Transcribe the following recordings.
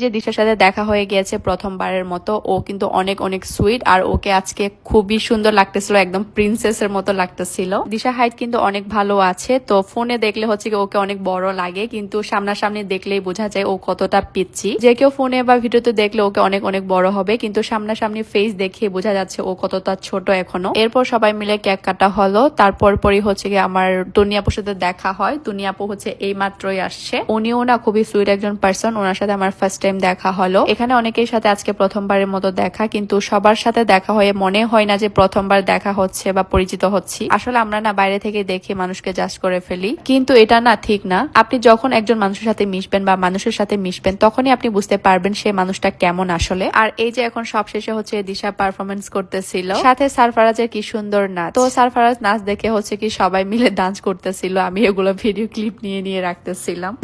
যে দিশার সাথে দেখা হয়ে গিয়েছে প্রথমবারের মতো। ও কিন্তু অনেক অনেক সুইট আর ওকে আজকে খুবই সুন্দর লাগতেছিল, একদম প্রিন্সেসের মতো লাগতেছিল। দিশা হাইট কিন্তু অনেক ভালো আছে, তো ফোনে দেখলে হচ্ছে কি ওকে অনেক বড় লাগে, কিন্তু সামনাসামনি দেখলেই বোঝা যায় ও কতটা পিচ্ছি। যে কেউ ফোনে বা ভিডিওতে দেখলে ওকে অনেক অনেক বড় হবে, কিন্তু সামনাসামনি ফেস দেখে বোঝা যাচ্ছে ও কতটা ছোট এখনো। এরপর সবাই মিলে কেক কাটা হলো, তারপর পরই হচ্ছে কি আমার টুনি আপুর সাথে দেখা হয়। টুনি আপু হচ্ছে এই মাত্রই আসছে, উনিও না খুবই সুইট একজন পার্সন, ওনার সাথে আমার ফার্স্ট টাইম দেখা হলো। এখানে অনেকের সাথে আজকে প্রথমবারের মতো দেখা, কিন্তু সবার সাথে দেখা হয়ে মনে হয় না যে প্রথমবার দেখা হচ্ছে বা পরিচিত হচ্ছি। আসলে আমরা না বাইরে থেকে দেখে মানুষকে জাজ করে ফেলি, কিন্তু এটা না ঠিক না। আপনি যখন একজন মানুষের সাথে মিশবেন বা মানুষের সাথে মিশবেন তখনই আপনি বুঝতে পারবেন সে মানুষটা কেমন আসলে। আর এই যে এখন সবশেষে হচ্ছে দিশা পারফরমেন্স করতেছিল, সাথে সারফারাজের কি সুন্দর নাচ। তো সারফারাজ নাচ দেখে হচ্ছে কি সবাই মিলে ডান্স করতেছিল, আমি এগুলো ভিডিও ক্লিপ নিয়ে নিয়ে রাখতেছিলাম।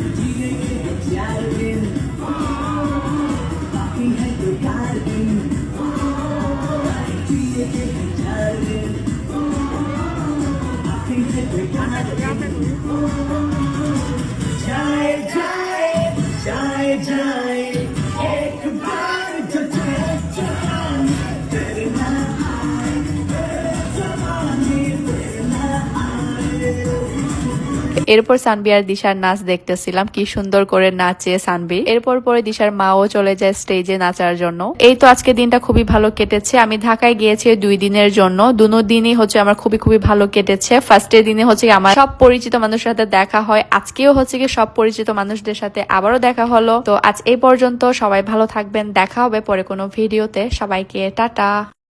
এরপর সানবি আর দিশার নাচ দেখতেছিলাম, কি সুন্দর করে নাচে সানবি। এরপর পরে দিশার মাও চলে যায় স্টেজে নাচার জন্য। এই তো আজকে দিনটা খুবই ভালো কেটেছে। আমি ঢাকায় গিয়েছি 2 দিনের জন্য, দুনো দিনই হচ্ছে আমার খুবই খুবই ভালো কেটেছে। ফার্স্টের দিনে হচ্ছে আমার সব পরিচিত মানুষের সাথে দেখা হয়, আজকেও হচ্ছে কি সব পরিচিত মানুষদের সাথে আবারও দেখা হলো। তো আজ এই পর্যন্ত, সবাই ভালো থাকবেন, দেখা হবে পরে কোনো ভিডিওতে। সবাইকে টাটা।